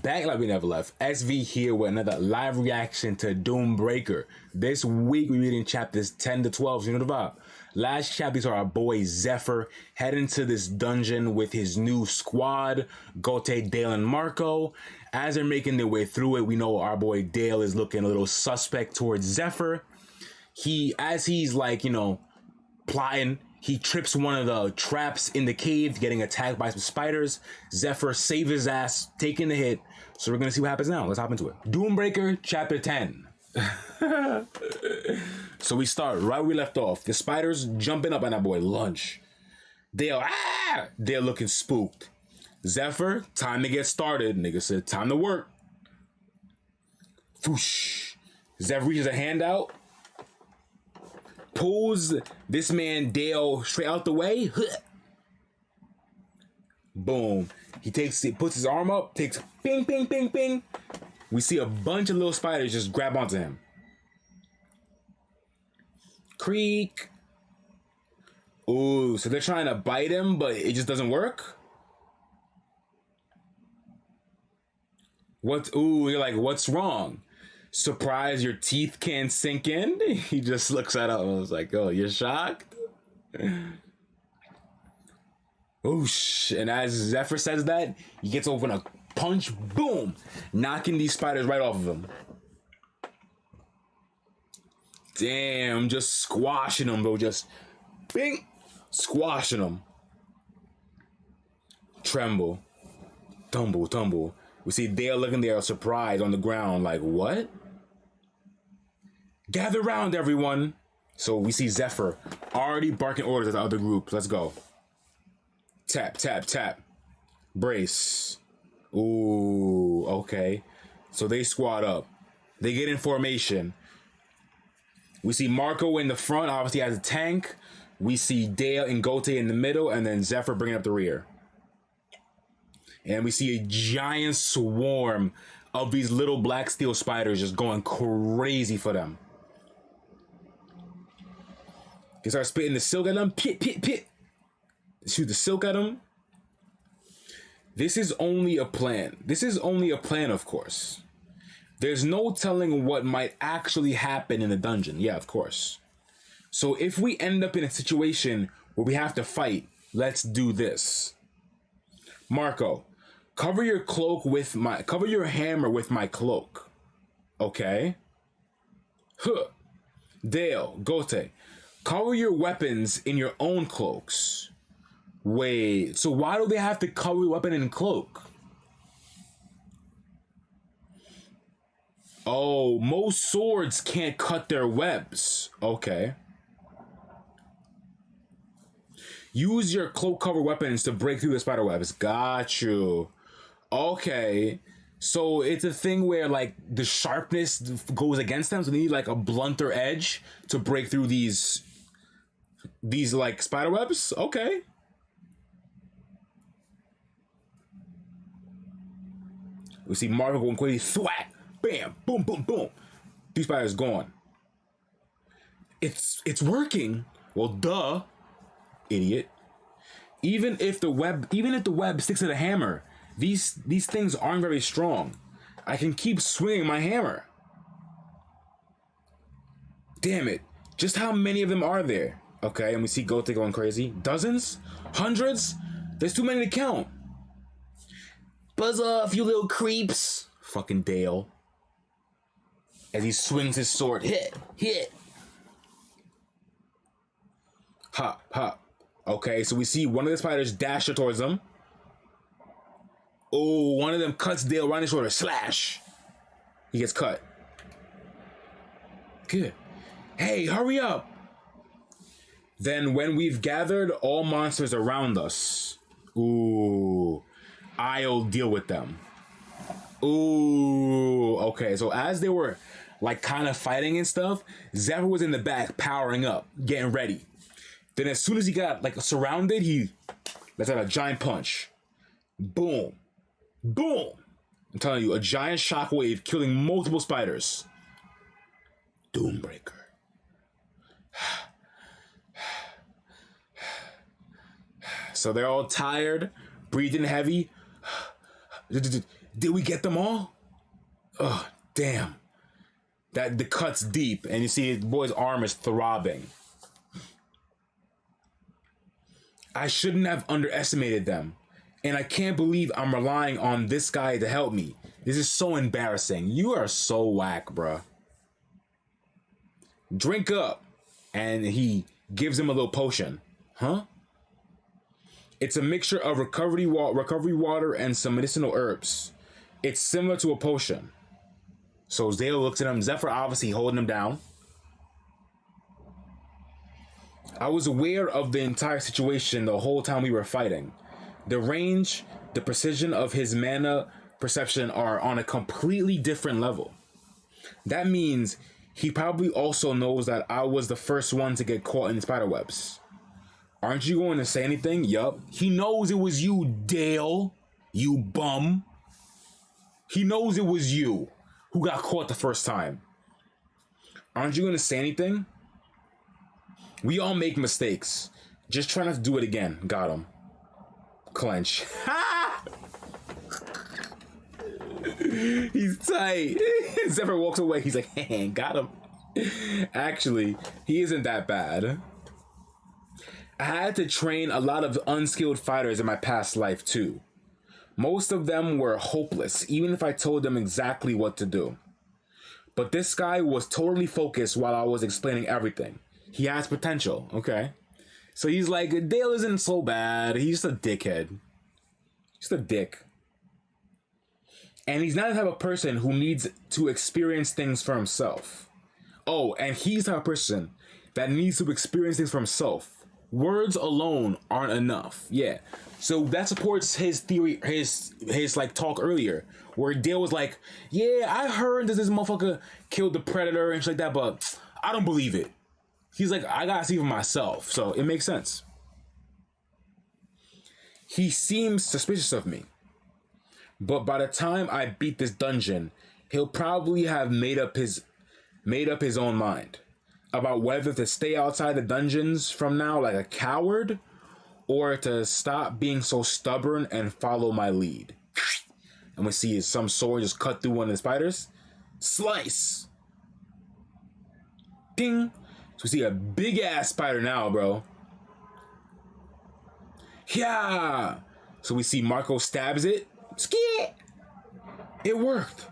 back like we never left. SV here with another live reaction to Doombreaker. This week we're reading chapters 10 to 12, so you know the vibe. Last chapters are our boy Zephyr heading to this dungeon with his new squad, Gote, Dale, and Marco. As they're making their way through it, we know our boy Dale is looking a little suspect towards Zephyr. As he's like, you know, plotting, he trips one of the traps in the cave, getting attacked by some spiders. Zephyr saves his ass, taking the hit. So we're gonna see what happens now. Let's hop into it. Doombreaker, chapter 10. So we start right where we left off. The spiders jumping up on that boy, lunch. Dale looking spooked. Zephyr, time to get started. Nigga said, time to work. Foosh. Zephyr reaches a hand out, pulls this man Dale straight out the way. Boom. He puts his arm up, takes ping, ping, ping, ping. We see a bunch of little spiders just grab onto him. Creak. Ooh, so they're trying to bite him, but it just doesn't work? Ooh, you're like, what's wrong? Surprised your teeth can't sink in? He just looks at us and was like, oh, you're shocked? Oosh. And as Zephyr says that, he gets open a punch, boom, knocking these spiders right off of him. Damn, just squashing them, bro. Just bing, squashing them. Tremble, tumble, tumble. We see Dale looking there, surprised on the ground, like, what? Gather round, everyone. So we see Zephyr already barking orders at the other group. Let's go. Tap, tap, tap. Brace. Ooh, okay. So they squad up. They get in formation. We see Marco in the front, obviously has a tank. We see Dale and Gote in the middle, and then Zephyr bringing up the rear. And we see a giant swarm of these little black steel spiders just going crazy for them. They start spitting the silk at them. Pit, pit, pit. Shoot the silk at them. This is only a plan. This is only a plan, of course. There's no telling what might actually happen in the dungeon. Yeah, of course. So if we end up in a situation where we have to fight, let's do this. Marco, cover your hammer with my cloak. Okay. Huh. Dale, Gote, cover your weapons in your own cloaks. Wait, so why do they have to cover your weapon in cloak? Oh, most swords can't cut their webs. Okay. Use your cloak cover weapons to break through the spider webs. Got you. Okay. So it's a thing where like the sharpness goes against them, so they need like a blunter edge to break through these like spider webs. Okay. We see Marco going crazy. Thwack. Bam, boom, boom, boom. These spiders gone. It's working. Well, duh, idiot. Even if the web sticks to the hammer, these things aren't very strong. I can keep swinging my hammer. Damn it. Just how many of them are there? Okay, and we see Gote going crazy. Dozens? Hundreds? There's too many to count. Buzz off, you little creeps. Fucking Dale. As he swings his sword. Hit, hit. Hop, hop. Okay, so we see one of the spiders dash towards them. Oh, one of them cuts Dale right in the shoulder. Slash. He gets cut. Good. Hey, hurry up. Then when we've gathered all monsters around us, ooh, I'll deal with them. Ooh, okay. So as they were like kind of fighting and stuff, Zephyr was in the back powering up, getting ready. Then as soon as he got like surrounded, he lets out a giant punch. Boom. Boom. I'm telling you, a giant shockwave killing multiple spiders. Doombreaker. So they're all tired, breathing heavy. Did we get them all? Ugh, damn. That the cut's deep, and you see the boy's arm is throbbing. I shouldn't have underestimated them, and I can't believe I'm relying on this guy to help me. This is so embarrassing. You are so whack, bruh. Drink up. And he gives him a little potion. Huh? It's a mixture of recovery water and some medicinal herbs. It's similar to a potion. So Dale looks at him. Zephyr obviously holding him down. I was aware of the entire situation the whole time we were fighting. The range, the precision of his mana perception are on a completely different level. That means he probably also knows that I was the first one to get caught in spiderwebs. Aren't you going to say anything? Yup. He knows it was you, Dale. You bum. He knows it was you who got caught the first time. Aren't you going to say anything? We all make mistakes. Just try not to do it again. Got him. Clench. Ha! He's tight. Zephyr walks away. He's like, hey, got him. Actually, he isn't that bad. I had to train a lot of unskilled fighters in my past life too. Most of them were hopeless, even if I told them exactly what to do. But this guy was totally focused while I was explaining everything. He has potential, okay? So he's like, Dale isn't so bad. He's just a dickhead. Just a dick. And he's not the type of person who needs to experience things for himself. Oh, and he's the type of person that needs to experience things for himself. Words alone aren't enough. Yeah. So that supports his theory, his like talk earlier, where Dale was like, yeah, I heard that this motherfucker killed the predator and shit like that, but I don't believe it. He's like, I gotta see for myself. So it makes sense. He seems suspicious of me. But by the time I beat this dungeon, he'll probably have made up his own mind about whether to stay outside the dungeons from now like a coward or to stop being so stubborn and follow my lead. And we see some sword just cut through one of the spiders. Slice! Ding! So we see a big ass spider now, bro. Yeah! So we see Marco stabs it. Skit! It worked.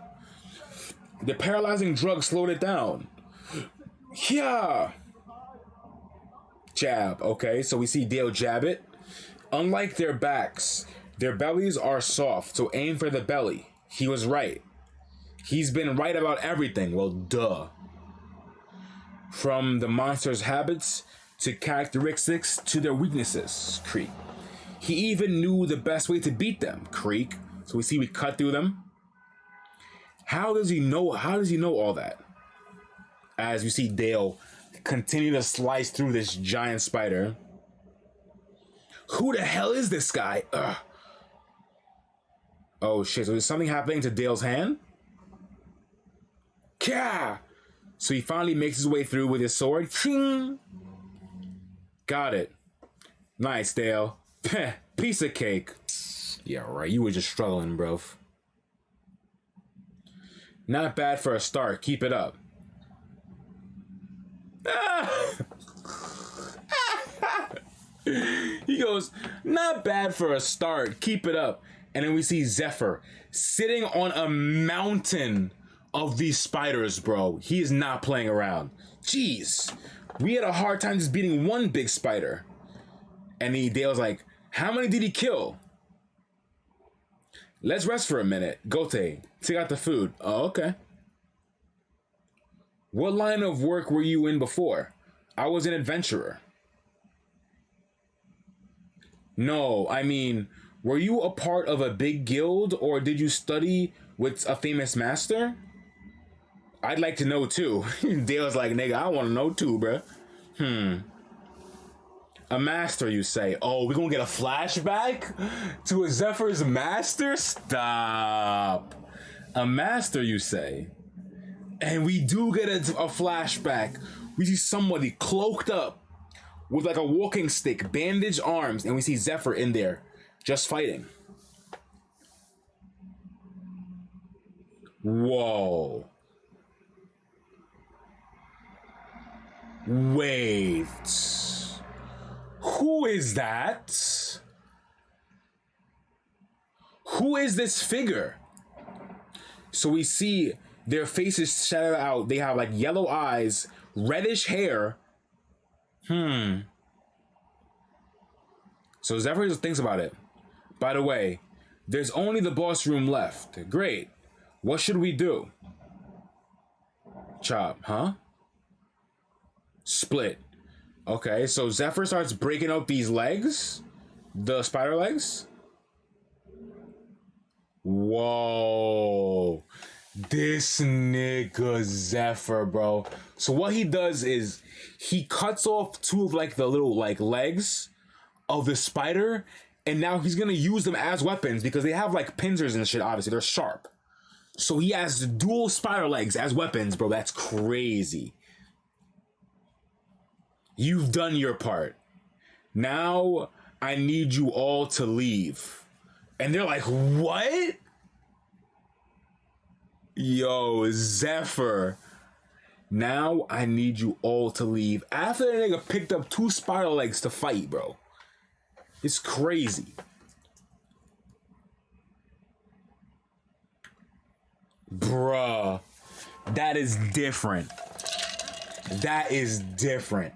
The paralyzing drug slowed it down. Yeah! Jab. Okay, so we see Dale jab it. Unlike their backs, their bellies are soft, so aim for the belly. He was right. He's been right about everything. Well, duh. From the monster's habits to characteristics to their weaknesses, Creek. He even knew the best way to beat them, Creek. So we cut through them. How does he know all that? As you see Dale continue to slice through this giant spider. Who the hell is this guy? Ugh. Oh shit, so there's something happening to Dale's hand? Yeah. So he finally makes his way through with his sword. Ching! Got it. Nice, Dale. Piece of cake. Yeah, right. You were just struggling, bro. Not bad for a start. Keep it up. He goes, not bad for a start. Keep it up. And then we see Zephyr sitting on a mountain of these spiders, bro. He is not playing around. Jeez. We had a hard time just beating one big spider. And Dale's like, how many did he kill? Let's rest for a minute. Gote, take out the food. Oh, okay. What line of work were you in before? I was an adventurer. No, I mean, were you a part of a big guild or did you study with a famous master? I'd like to know too. Dale's like, nigga, I want to know too, bruh. A master, you say? Oh, we're gonna get a flashback to a Zephyr's master? Stop. A master, you say? And we do get a flashback. We see somebody cloaked up with like a walking stick, bandaged arms, and we see Zephyr in there just fighting. Whoa. Wait. Who is that? Who is this figure? So we see their faces shadowed out. They have like yellow eyes, reddish hair. So Zephyr just thinks about it. By the way, there's only the boss room left. Great. What should we do? Chop, huh? Split. Okay, so Zephyr starts breaking up these legs. The spider legs. Whoa. This nigga Zephyr, bro. So what he does is he cuts off two of like the little like legs of the spider, and now he's gonna use them as weapons because they have like pincers and shit, obviously. They're sharp. So he has dual spider legs as weapons, bro. That's crazy. You've done your part. Now I need you all to leave. And they're like, what? Yo, Zephyr. Now I need you all to leave. After that nigga picked up two spider legs to fight, bro. It's crazy. Bruh. That is different. That is different.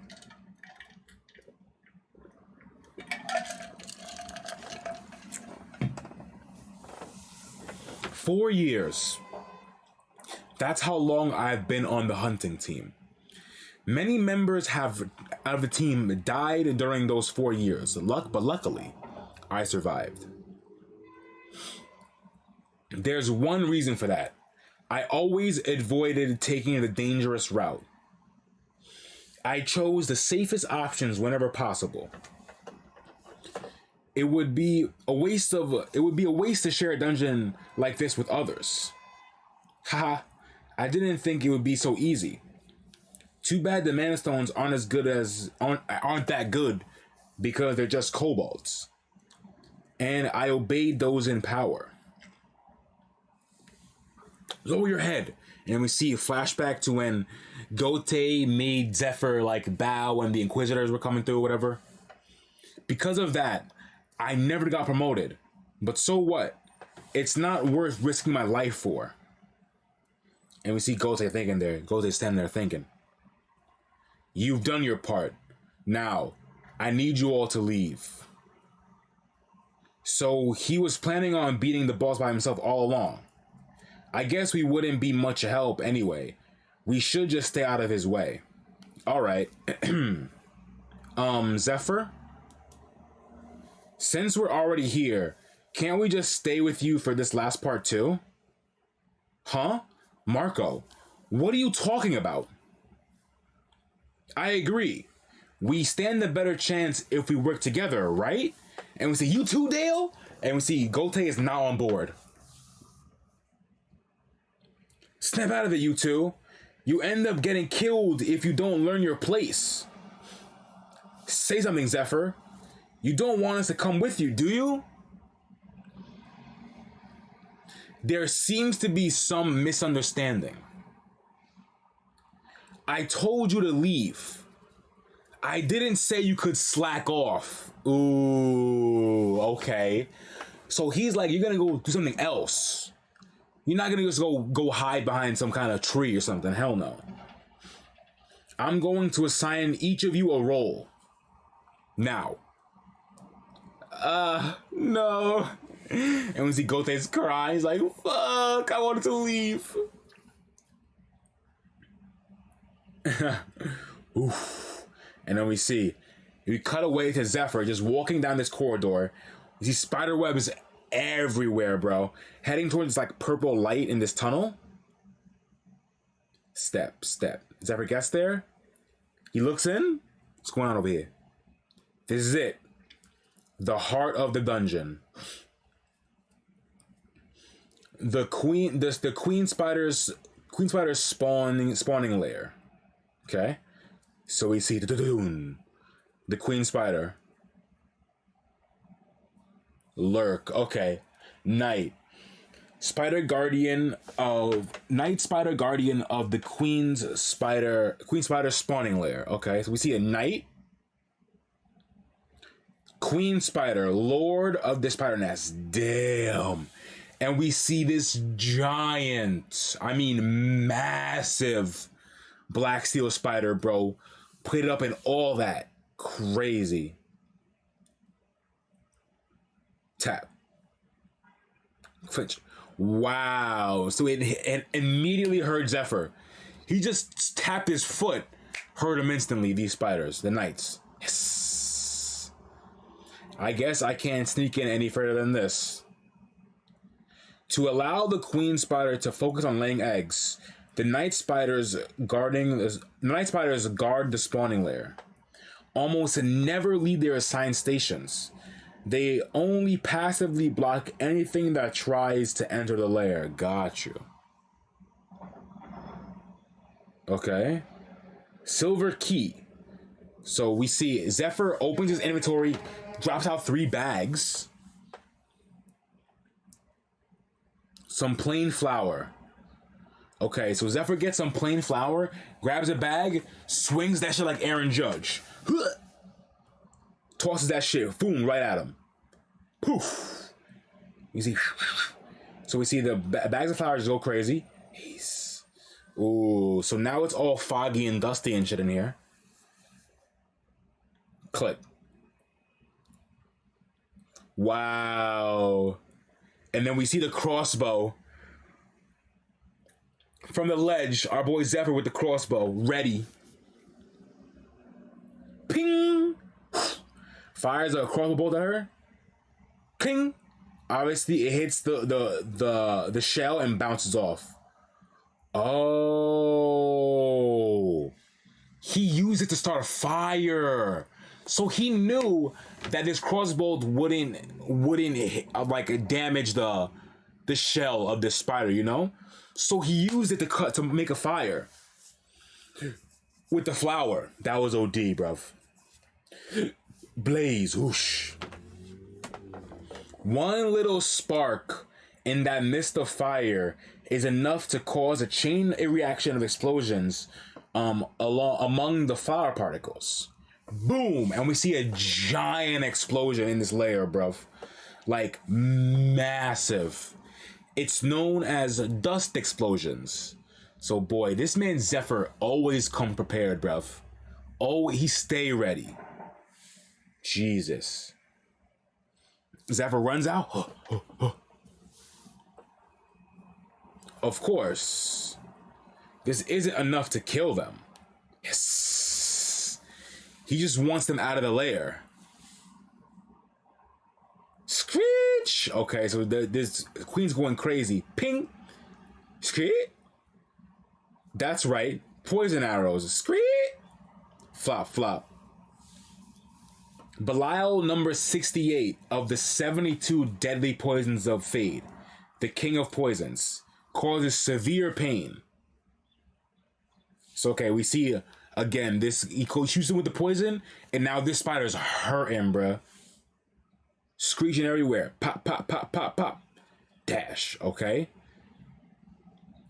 Four years. That's how long I've been on the hunting team. Many members of the team died during those 4 years, but luckily, I survived. There's one reason for that. I always avoided taking the dangerous route. I chose the safest options whenever possible. It would be a waste to share a dungeon like this with others. Haha, I didn't think it would be so easy. Too bad the mana stones aren't that good because they're just kobolds. And I obeyed those in power. Lower your head. And we see a flashback to when Gote made Zephyr like bow when the Inquisitors were coming through or whatever. Because of that, I never got promoted. But so what? It's not worth risking my life for. And we see Gote thinking there. Gote standing there thinking. You've done your part. Now, I need you all to leave. So he was planning on beating the boss by himself all along. I guess we wouldn't be much help anyway. We should just stay out of his way. Alright. Zephyr? Since we're already here, can't we just stay with you for this last part too? Huh? Marco, what are you talking about? I agree. We stand a better chance if we work together, right? And we see, you too, Dale? And we see Gote is now on board. Snap out of it, you two. You end up getting killed if you don't learn your place. Say something, Zephyr. You don't want us to come with you, do you? There seems to be some misunderstanding. I told you to leave. I didn't say you could slack off. Ooh, okay. So he's like, you're gonna go do something else. You're not gonna just go hide behind some kind of tree or something. Hell no. I'm going to assign each of you a role. Now. No. And we see Gote's crying. He's like, fuck, I wanted to leave. Oof. And then we cut away to Zephyr just walking down this corridor. We see spider webs everywhere, bro. Heading towards like purple light in this tunnel. Step. Zephyr gets there. He looks in. What's going on over here? This is it. The heart of the dungeon. The queen spider's spawning lair. Okay. So we see the queen spider. Lurk. Okay. Night. Night spider guardian of the queen spider spawning lair. Okay, so we see a knight, queen spider, lord of the spider nest. Damn. And we see this giant, I mean massive black steel spider, bro, put it up in all that. Crazy. Tap. Flinch. Wow. So it immediately heard Zephyr. He just tapped his foot, heard him instantly, these spiders, the knights. Yes. I guess I can't sneak in any further than this. To allow the queen spider to focus on laying eggs, the night spiders guard the spawning lair. Almost never leave their assigned stations. They only passively block anything that tries to enter the lair. Got you. Okay. Silver key. So we see Zephyr opens his inventory, drops out 3 bags. Some plain flour. Okay, so Zephyr gets some plain flour, grabs a bag, swings that shit like Aaron Judge. Tosses that shit, boom, right at him. Poof. You see, so we see the bags of flour just go crazy. Peace. Ooh, so now it's all foggy and dusty and shit in here. Click. Wow. And then we see the crossbow. From the ledge, our boy Zephyr with the crossbow, ready. Ping! Fires a crossbow bolt at her. Ping! Obviously, it hits the shell and bounces off. Oh. He used it to start a fire. So he knew that this crossbow wouldn't hit, like damage the shell of this spider, you know? So he used it to make a fire with the flour. That was OD, bruv. Blaze, whoosh. One little spark in that mist of fire is enough to cause a chain reaction of explosions among the flour particles. Boom! And we see a giant explosion in this layer, bruv. Like, massive. It's known as dust explosions. So, boy, this man Zephyr always come prepared, bruv. Oh, he stay ready. Jesus. Zephyr runs out. Of course, this isn't enough to kill them. Yes. He just wants them out of the lair. Screech! Okay, so this queen's going crazy. Ping! Screech! That's right. Poison arrows. Screech! Flop, flop. Belial number 68 of the 72 deadly poisons of Fade, the king of poisons, causes severe pain. So, okay, we see again, he shoots him with the poison, and now this spider's hurting, bruh. Screeching everywhere. Pop, pop, pop, pop, pop. Dash, okay?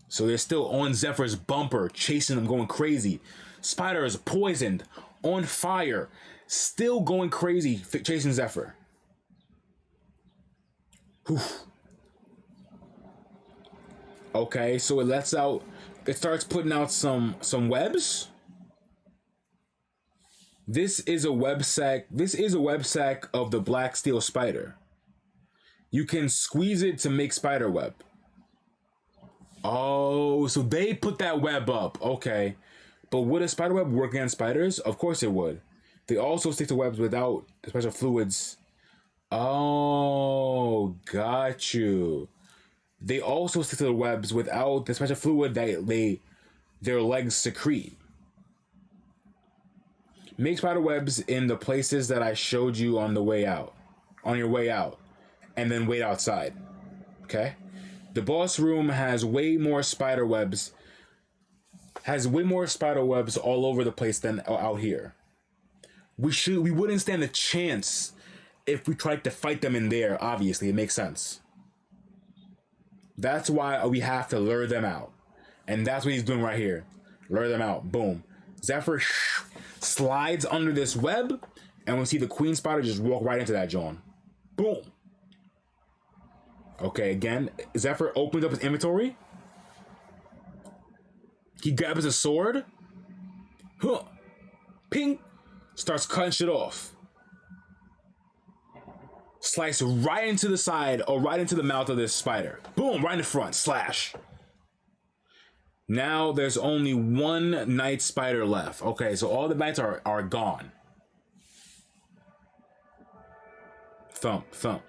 So they're still on Zephyr's bumper, chasing him, going crazy. Spider is poisoned, on fire, still going crazy, chasing Zephyr. Whew. Okay, so it starts putting out some webs. This is a web sack of the black steel spider. You can squeeze it to make spider web. Oh, so they put that web up. Okay. But would a spider web work against spiders? Of course it would. They also stick to webs without the special fluids. Oh, got you. They also stick to the webs without the special fluid that their legs secrete. Make spider webs in the places that I showed you on your way out, and then wait outside. Okay? The boss room has way more spider webs all over the place than out here. We wouldn't stand a chance if we tried to fight them in there, obviously. It makes sense. That's why we have to lure them out. And that's what he's doing right here. Lure them out. Boom. Zephyr slides under this web, and we see the queen spider just walk right into that John. Boom. Okay, again, Zephyr opens up his inventory. He grabs a sword. Huh. Ping. Starts cutting shit off. Slice right into the side or right into the mouth of this spider. Boom, right in the front. Slash. Now there's only one night spider left. Okay, so all the nights are gone. Thump, thump.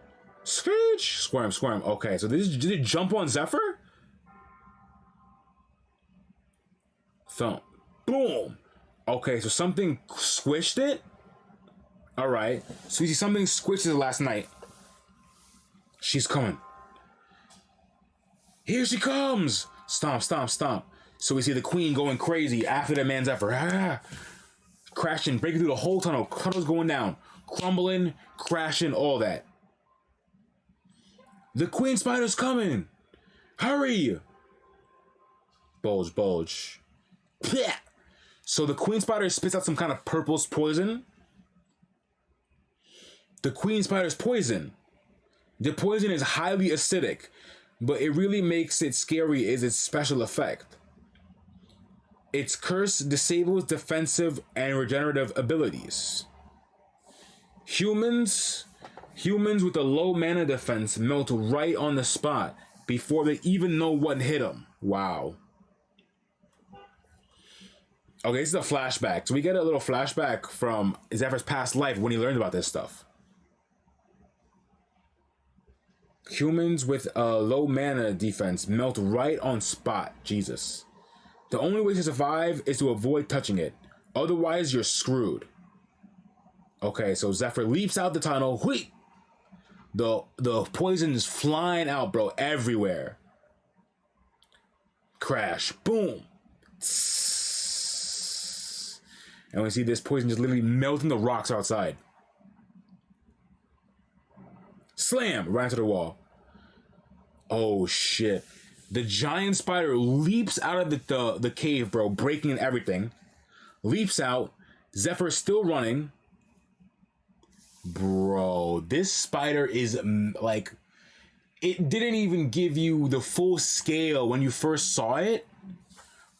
Screech! Squirm, squirm. Okay, so did it jump on Zephyr? Thump. Boom! Okay, so something squished it? Alright. So you see something squished it last night. She's coming. Here she comes! Stomp, stomp, stomp. So we see the queen going crazy after the man's Zephyr. Ah! Crashing, breaking through the whole tunnel. Tunnel's going down. Crumbling, crashing, all that. The queen spider's coming! Hurry! Bulge, bulge. Blech! So the queen spider spits out some kind of purple poison. The queen spider's poison. The poison is highly acidic, but it really makes it scary is its special effect. Its curse disables defensive and regenerative abilities. Humans with a low mana defense melt right on the spot before they even know what hit them. Wow. Okay, this is a flashback. So we get a little flashback from Zephyr's past life when he learned about this stuff. Humans with a low mana defense melt right on spot. Jesus. The only way to survive is to avoid touching it. Otherwise, you're screwed. Okay, so Zephyr leaps out the tunnel. Whee! The poison is flying out, bro, everywhere. Crash. Boom. And we see this poison just literally melting the rocks outside. Slam! Right into the wall. Oh, shit. The giant spider leaps out of the cave, bro, breaking and everything. Leaps out. Zephyr's still running. Bro, this spider is like... It didn't even give you the full scale when you first saw it.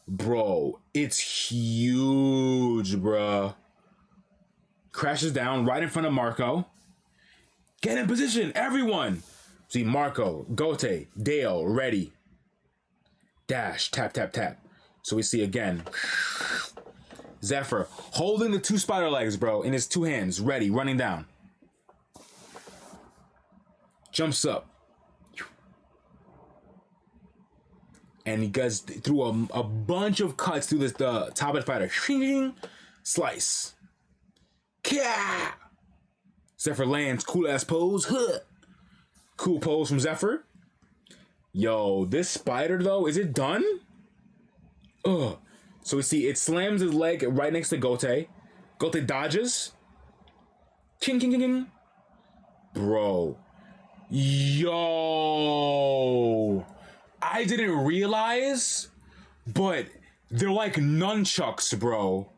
Bro, it's huge, bro. Crashes down right in front of Marco. Get in position, everyone! See, Marco, Gote, Dale, ready. Dash, tap, tap, tap. So we see again. Zephyr holding the two spider legs, bro, in his two hands, ready, running down. Jumps up. And he goes through a bunch of cuts through the top of the spider. Slice. Kah! Zephyr lands, cool ass pose. Huh. Cool pose from Zephyr. Yo, this spider though, is it done? Ugh. So we see it slams his leg right next to Gote. Gote dodges. King, king, king, king. Bro. Yo. I didn't realize, but they're like nunchucks, bro.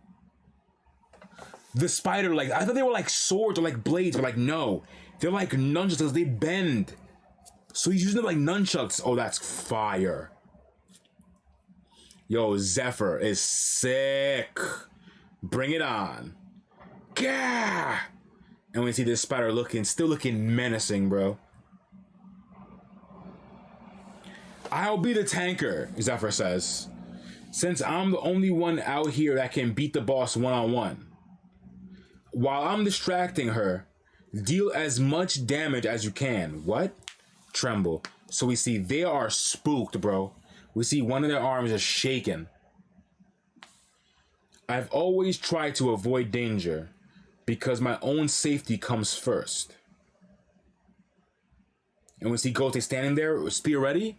The spider, like, I thought they were like swords or like blades, but like, no. They're like nunchucks because they bend. So he's using them like nunchucks. Oh, that's fire. Yo, Zephyr is sick. Bring it on. Gah! And we see this spider still looking menacing, bro. I'll be the tanker, Zephyr says. Since I'm the only one out here that can beat the boss one-on-one. While I'm distracting her, deal as much damage as you can. What? Tremble. So we see they are spooked, bro. We see one of their arms is shaking. I've always tried to avoid danger because my own safety comes first. And we see Gote standing there, spear ready.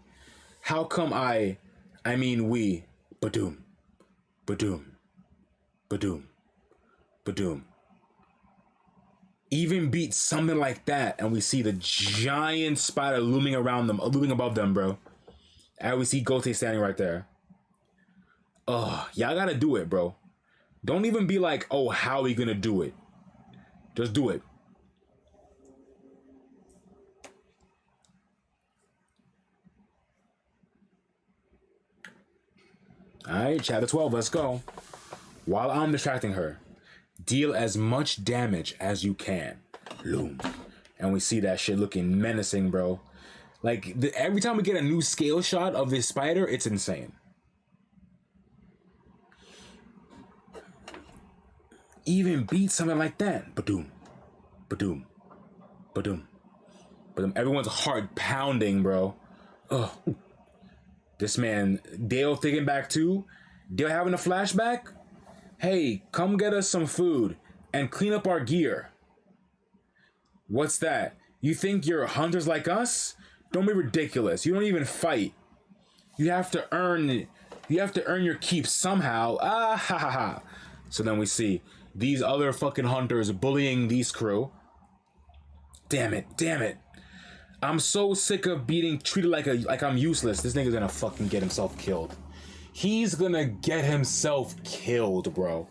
How come we, badoom, badoom, badoom, badoom, even beat something like that, and we see the giant spider looming above them, bro. And we see Gote standing right there. Ugh, y'all gotta do it, bro. Don't even be like, oh, how are we gonna do it? Just do it. Alright, chapter 12, let's go. While I'm distracting her, deal as much damage as you can. Loom. And we see that shit looking menacing, bro. Like, every time we get a new scale shot of this spider, it's insane. Even beat something like that. Ba-doom. Ba-doom. Ba-doom. But everyone's heart pounding, bro. Ugh. This man, Dale thinking back too. Dale having a flashback? Hey, come get us some food and clean up our gear. What's that? You think you're hunters like us? Don't be ridiculous. You don't even fight. You have to earn your keep somehow. Ah ha ha ha. So then we see these other fucking hunters bullying these crew. Damn it, damn it. I'm so sick of being treated like I'm useless. This nigga's gonna fucking get himself killed. He's gonna get himself killed, bro.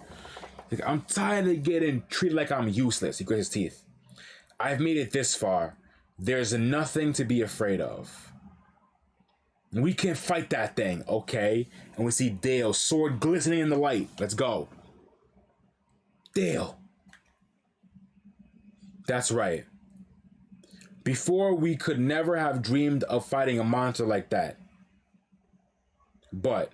Like, I'm tired of getting treated like I'm useless. He grits his teeth. I've made it this far. There's nothing to be afraid of. We can fight that thing, okay? And we see Dale, sword glistening in the light. Let's go. Dale. That's right. Before, we could never have dreamed of fighting a monster like that. But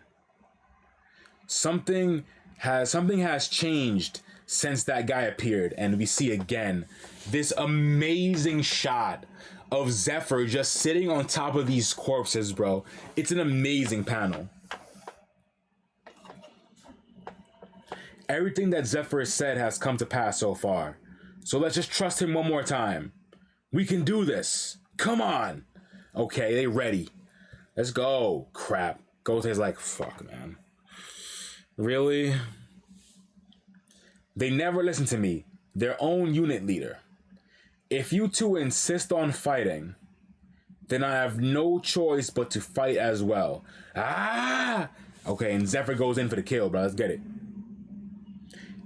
something has changed since that guy appeared, and we see again this amazing shot of Zephyr just sitting on top of these corpses, bro. It's an amazing panel. Everything that Zephyr said has come to pass so far. So let's just trust him one more time. We can do this. Come on. Okay, they ready. Let's go. Crap. Gote's like, fuck, man. Really? They never listen to me. Their own unit leader. If you two insist on fighting, then I have no choice but to fight as well. Ah! Okay, and Zephyr goes in for the kill, bro. Let's get it.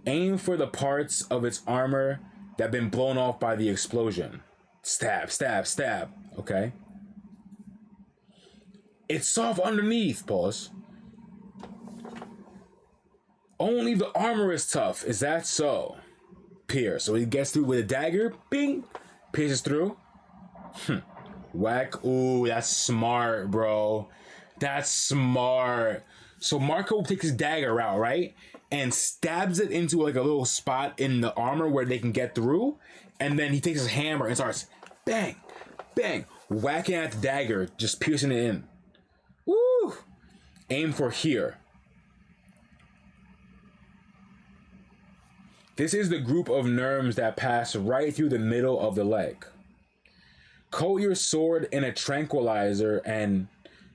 Aim for the parts of its armor that have been blown off by the explosion. Stab, stab, stab. Okay. It's soft underneath, pause. Only the armor is tough. Is that so? Pierce. So he gets through with a dagger. Bing. Pierces through. Whack. Ooh, that's smart, bro. That's smart. So Marco takes his dagger out, right? And stabs it into like a little spot in the armor where they can get through. And then he takes his hammer and starts bang, bang, whacking at the dagger, just piercing it in. Woo! Aim for here. This is the group of nerves that pass right through the middle of the leg. Coat your sword in a tranquilizer and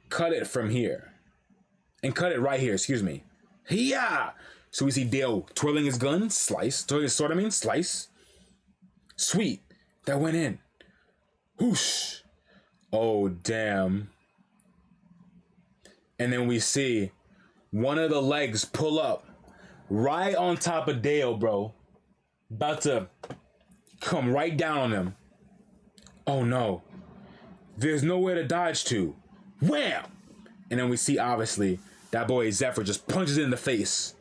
cut it from here. And cut it right here, excuse me. Yeah! So we see Dale twirling his gun, slice. Twirling his sword, I mean, slice. Sweet. That went in. Whoosh. Oh, damn. And then we see one of the legs pull up right on top of Dale, bro. About to come right down on him. Oh, no. There's nowhere to dodge to. Wham! And then we see, obviously, that boy Zephyr just punches it in the face.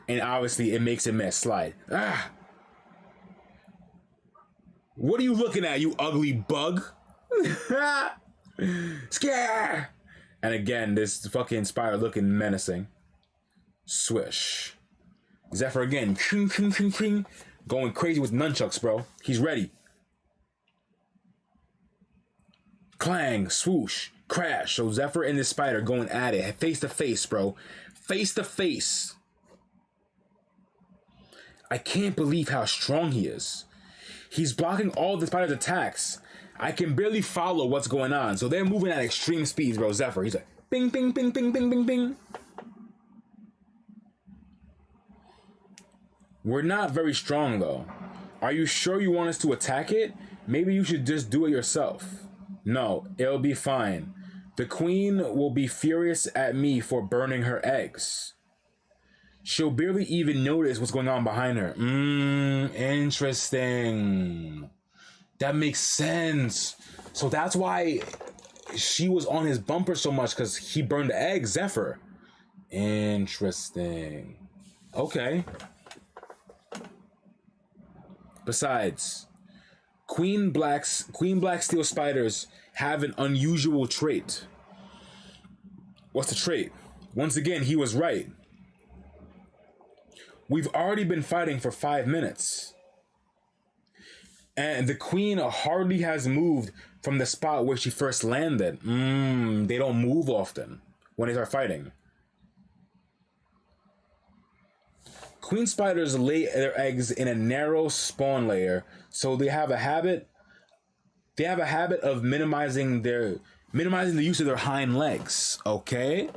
And obviously, it makes him miss. Slide. Ah! What are you looking at, you ugly bug? Scare! And again, this fucking spider looking menacing. Swish. Zephyr again. Ching, ching, ching, ching. Going crazy with nunchucks, bro. He's ready. Clang, swoosh, crash. So Zephyr and this spider going at it. Face to face, bro. Face to face. I can't believe how strong he is. He's blocking all the spider's attacks. I can barely follow what's going on. So they're moving at extreme speeds, bro. Zephyr, he's like, bing, bing, bing, bing, bing, bing, bing. We're not very strong, though. Are you sure you want us to attack it? Maybe you should just do it yourself. No, it'll be fine. The queen will be furious at me for burning her eggs. She'll barely even notice what's going on behind her. Interesting. That makes sense. So that's why she was on his bumper so much, because he burned the egg, Zephyr. Interesting. Okay. Besides, Queen Black Steel spiders have an unusual trait. What's the trait? Once again, he was right. We've already been fighting for 5 minutes. And the queen hardly has moved from the spot where she first landed. They don't move often when they start fighting. Queen spiders lay their eggs in a narrow spawn layer, so they have a habit of minimizing the use of their hind legs. Okay?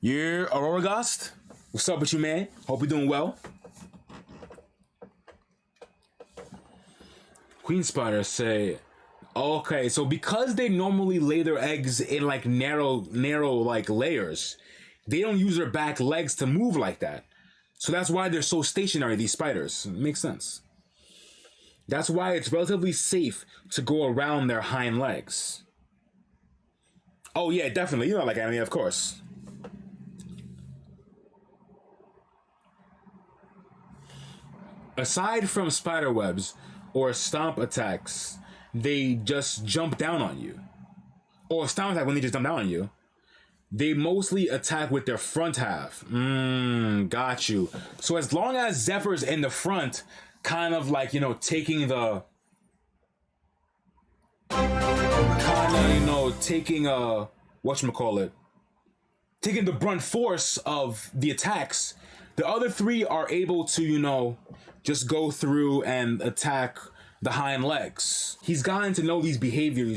You're Aurora Ghost? What's up with you, man? Hope you're doing well. Queen spiders say, okay, so because they normally lay their eggs in like narrow like layers, they don't use their back legs to move like that. So that's why they're so stationary, these spiders. It makes sense. That's why it's relatively safe to go around their hind legs. Oh yeah, definitely. You know, like, I mean, of course. Aside from spider webs or stomp attacks, they just jump down on you. Or stomp attack when they just jump down on you. They mostly attack with their front half. Got you. So as long as Zephyr's in the front, kind of like, you know, taking the... taking taking the brunt force of the attacks, the other three are able to, you know, just go through and attack the hind legs. He's gotten to know these behavior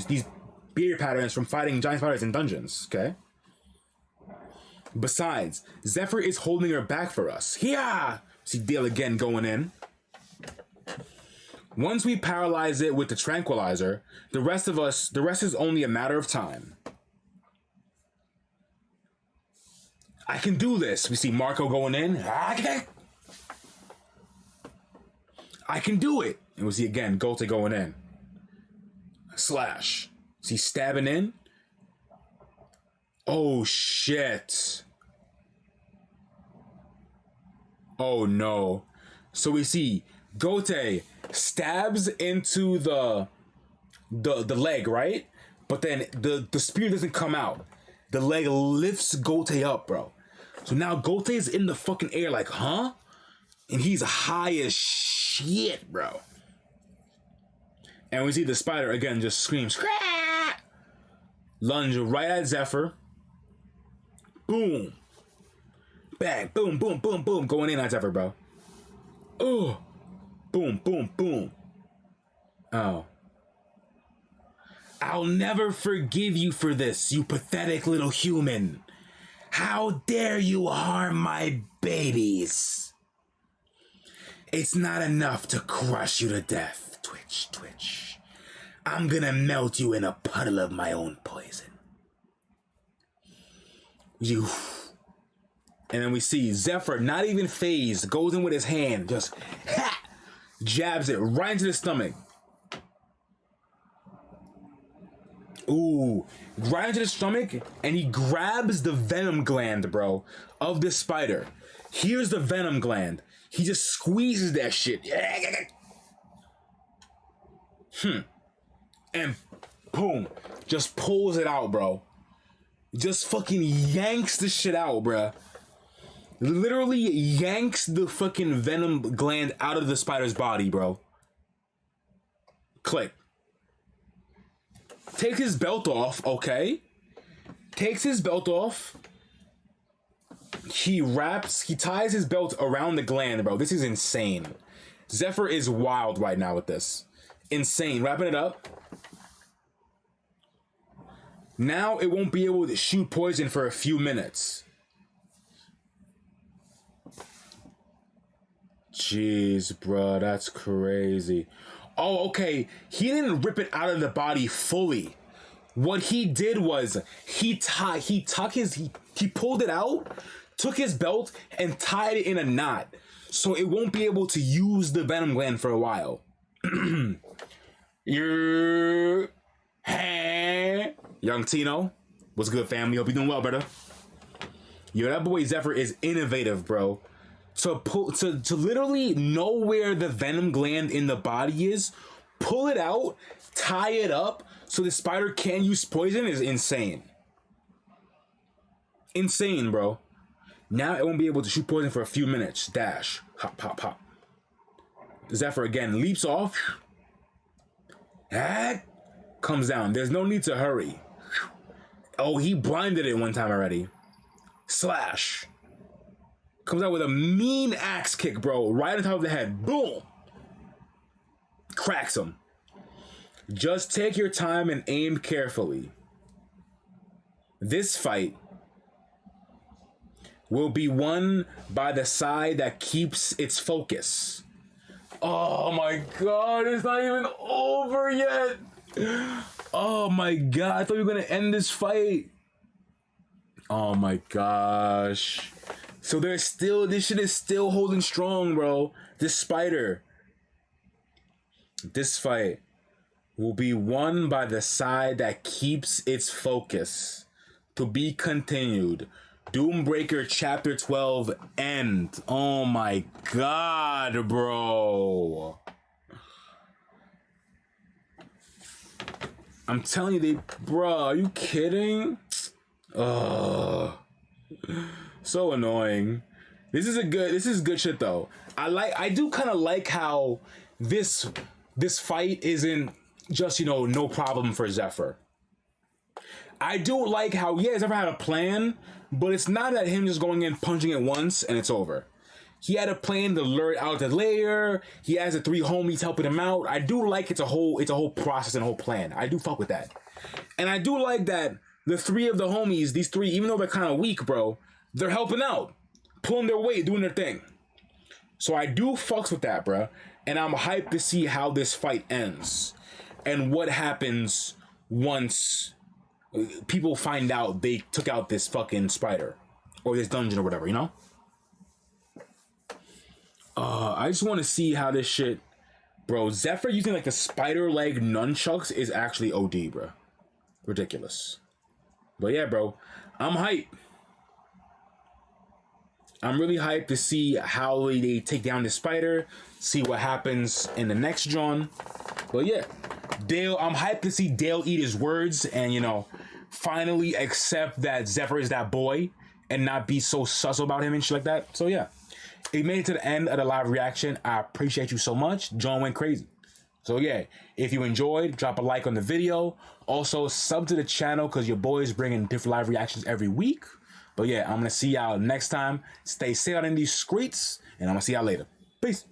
patterns from fighting giant spiders in dungeons, okay? Besides, Zephyr is holding her back for us. Yeah! See Dale again going in. Once we paralyze it with the tranquilizer, the rest is only a matter of time. I can do this. We see Marco going in. I can do it. And we see again Golte going in. Slash. See stabbing in. Oh shit. Oh no. So we see Gote stabs into the leg, right? But then the spear doesn't come out. The leg lifts Gote up, bro. So now Gote is in the fucking air like, huh? And he's high as shit, bro. And we see the spider again just screams, Scrah! Lunge right at Zephyr. Boom. Bang. Boom, boom, boom, boom. Going in at Zephyr, bro. Oh. Boom, boom, boom. Oh. I'll never forgive you for this, you pathetic little human. How dare you harm my babies? It's not enough to crush you to death. Twitch, twitch. I'm gonna melt you in a puddle of my own poison. You. And then we see Zephyr, not even phased, goes in with his hand, just jabs it right into the stomach. Ooh, right into the stomach, and he grabs the venom gland, bro, of this spider. Here's the venom gland. He just squeezes that shit. And boom, just pulls it out, bro. Just fucking yanks the shit out, bro. Literally yanks the fucking venom gland out of the spider's body, bro. Click. Takes his belt off, okay? Takes his belt off. He ties his belt around the gland, bro. This is insane. Zephyr is wild right now with this. Insane. Wrapping it up. Now it won't be able to shoot poison for a few minutes. Jeez, bro, that's crazy. Oh, okay. He didn't rip it out of the body fully. What he did was he pulled it out, took his belt, and tied it in a knot, so it won't be able to use the venom gland for a while. Young Tino, what's good, family? Hope you doing well, brother. Yo, that boy Zephyr is innovative, bro. To literally know where the venom gland in the body is, pull it out, tie it up so the spider can't use poison is insane. Insane, bro. Now it won't be able to shoot poison for a few minutes. Dash. Hop, pop, pop. Zephyr again leaps off. Comes down. There's no need to hurry. Oh, he blinded it one time already. Slash. Comes out with a mean axe kick, bro. Right on top of the head. Boom. Cracks him. Just take your time and aim carefully. This fight will be won by the side that keeps its focus. Oh my god, it's not even over yet. Oh my god, I thought we were gonna end this fight. Oh my gosh. So there's still, this shit is still holding strong, bro. This spider. This fight will be won by the side that keeps its focus. To be continued. Doombreaker Chapter 12 end. Oh my god, bro. I'm telling you, bro, are you kidding? Ugh. So annoying. This is good shit though. I do kind of like how this fight isn't just, no problem for Zephyr. I do like how, Zephyr had a plan, but it's not that him just going in, punching it once, and it's over. He had a plan to lure it out the lair. He has the 3 homies helping him out. I do like it's a whole process and a whole plan. I do fuck with that. And I do like that the 3 of the homies, these 3, even though they're kind of weak, bro, they're helping out, pulling their weight, doing their thing. So I do fucks with that, bro. And I'm hyped to see how this fight ends. And what happens once people find out they took out this fucking spider. Or this dungeon or whatever, I just want to see how this shit... Bro, Zephyr using like the spider leg nunchucks is actually OD, bro. Ridiculous. But yeah, bro. I'm hyped. I'm really hyped to see how they take down the spider. See what happens in the next John. But yeah. Dale, I'm hyped to see Dale eat his words and, finally accept that Zephyr is that boy and not be so sus about him and shit like that. So yeah. It made it to the end of the live reaction. I appreciate you so much. John went crazy. So yeah, if you enjoyed, drop a like on the video. Also, sub to the channel because your boy is bringing different live reactions every week. But yeah, I'm going to see y'all next time. Stay safe out in these streets, and I'm going to see y'all later. Peace.